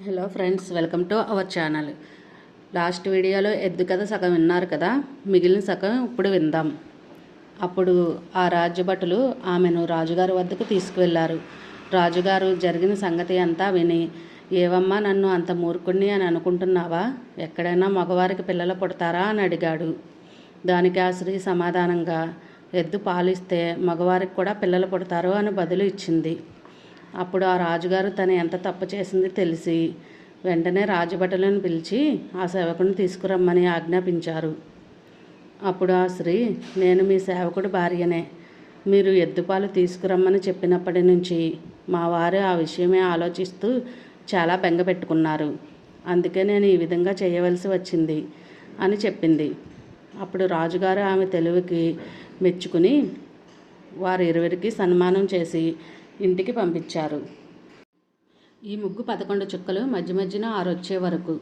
Hello friends, welcome to our channel. Last వీడియోలో ఎద్దు కథ సగం విన్నారు కదా, మిగిలిన సగం ఇప్పుడు విందాం. అప్పుడు ఆ రాజ్యభటులు ఆమెను రాజుగారి వద్దకు తీసుకువెళ్లారు. రాజుగారు జరిగిన సంగతి అంతా విని, ఏవమ్మా నన్ను అంత మూర్ఖుణ్ణి అని అనుకుంటున్నావా? ఎక్కడైనా మగవారికి పిల్లలు పుడతారా అని అడిగాడు. దానికి ఆ స్త్రీ సమాధానంగా, ఎద్దు పాలిస్తే మగవారికి కూడా పిల్లలు పుడతారు అని బదులు ఇచ్చింది. అప్పుడు ఆ రాజుగారు తను ఎంత తప్పు చేసింది తెలిసి వెంటనే రాజభటులను పిలిచి ఆ సేవకుని తీసుకురమ్మని ఆజ్ఞాపించారు. అప్పుడు ఆ స్త్రీ, నేను మీ సేవకుడి భార్యనే. మీరు ఎద్దుపాలు తీసుకురమ్మని చెప్పినప్పటి నుంచి మా వారు ఆ విషయమే ఆలోచిస్తూ చాలా బెంగ పెట్టుకున్నారు. అందుకే నేను ఈ విధంగా చేయవలసి వచ్చింది అని చెప్పింది. అప్పుడు రాజుగారు ఆమె తెలివికి మెచ్చుకుని వారిరువురికి సన్మానం చేసి ఇంటికి పంపించారు. ఈ ముగ్గు 11 చుక్కలు మధ్య మధ్యన 6 వచ్చే వరకు.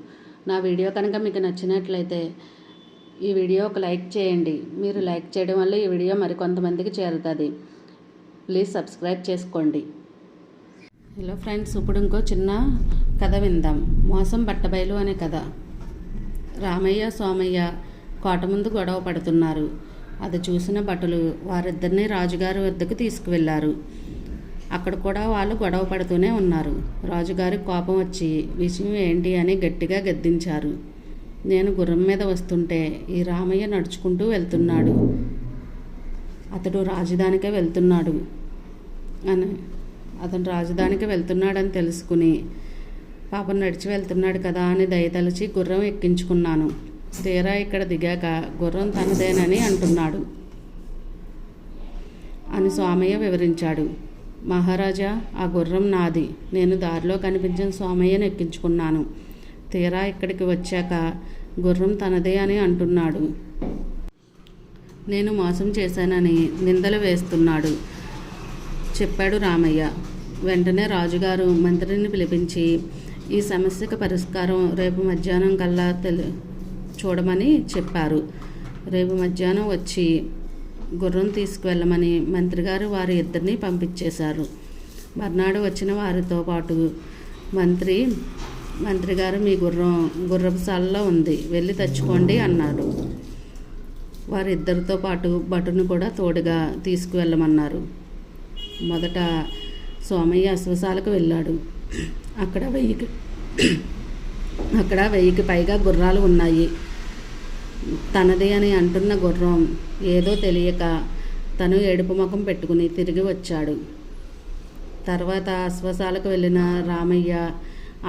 నా వీడియో కనుక మీకు నచ్చినట్లయితే ఈ వీడియో ఒక లైక్ చేయండి. మీరు లైక్ చేయడం వల్ల ఈ వీడియో మరికొంతమందికి చేరుతుంది. ప్లీజ్ సబ్స్క్రైబ్ చేసుకోండి. హలో ఫ్రెండ్స్, ఇప్పుడు ఇంకో చిన్న కథ విందాం. మోసం బట్టబయలు అనే కథ. రామయ్య సోమయ్య కోట ముందు గొడవ పడుతున్నారు. అది చూసిన భటులు వారిద్దరిని రాజుగారి వద్దకు తీసుకువెళ్లారు. అక్కడ కూడా వాళ్ళు గొడవ పడుతూనే ఉన్నారు. రాజుగారికి కోపం వచ్చి విషయం ఏంటి అని గట్టిగా గద్దించారు. నేను గుర్రం మీద వస్తుంటే ఈ రామయ్య నడుచుకుంటూ వెళ్తున్నాడు. అతను రాజధానికే వెళ్తున్నాడని తెలుసుకుని పాపం నడిచి వెళ్తున్నాడు కదా అని దయతలిచి గుర్రం ఎక్కించుకున్నాను. తీరా ఇక్కడ దిగాక గుర్రం తనదేనని అంటున్నాడు అని సోమయ్య వివరించాడు. మహారాజా, ఆ గుర్రం నాది. నేను దారిలో కనిపించిన సోమయ్యను ఎక్కించుకున్నాను. తీరా ఇక్కడికి వచ్చాక గుర్రం తనదే అని అంటున్నాడు. నేను మోసం చేశానని నిందలు వేస్తున్నాడు చెప్పాడు రామయ్య. వెంటనే రాజుగారు మంత్రిని పిలిపించి ఈ సమస్యకు పరిష్కారం రేపు మధ్యాహ్నం కల్లా చూడమని చెప్పారు. రేపు మధ్యాహ్నం వచ్చి గుర్రం తీసుకువెళ్ళమని మంత్రిగారు వారి ఇద్దరిని పంపించేశారు. మర్నాడు వచ్చిన వారితో పాటు మంత్రిగారు మీ గుర్రపు సాలలో ఉంది, వెళ్ళి తెచ్చుకోండి అన్నాడు. వారిద్దరితో పాటు భటును కూడా తోడుగా తీసుకువెళ్ళమన్నారు. మొదట సోమయ్య అశ్వశాలకు వెళ్ళాడు. అక్కడ 1000కి పైగా గుర్రాలు ఉన్నాయి. తనది అని అంటున్న గుర్రం ఏదో తెలియక తను ఏడుపు ముఖం పెట్టుకుని తిరిగి వచ్చాడు. తర్వాత అశ్వశాలకు వెళ్ళిన రామయ్య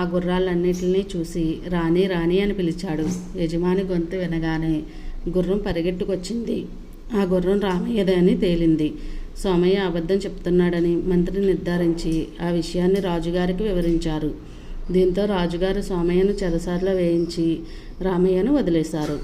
ఆ గుర్రాలన్నిటినీ చూసి రాణి రాణి అని పిలిచాడు. యజమాని గొంతు వినగానే గుర్రం పరిగెట్టుకొచ్చింది. ఆ గుర్రం రామయ్యదే అని తేలింది. సోమయ్య అబద్ధం చెప్తున్నాడని మంత్రి నిర్ధారించి ఆ విషయాన్ని రాజుగారికి వివరించారు. దీంతో రాజుగారు సోమయ్యను చెరసాలలో వేయించి రామయ్యను వదిలేశారు.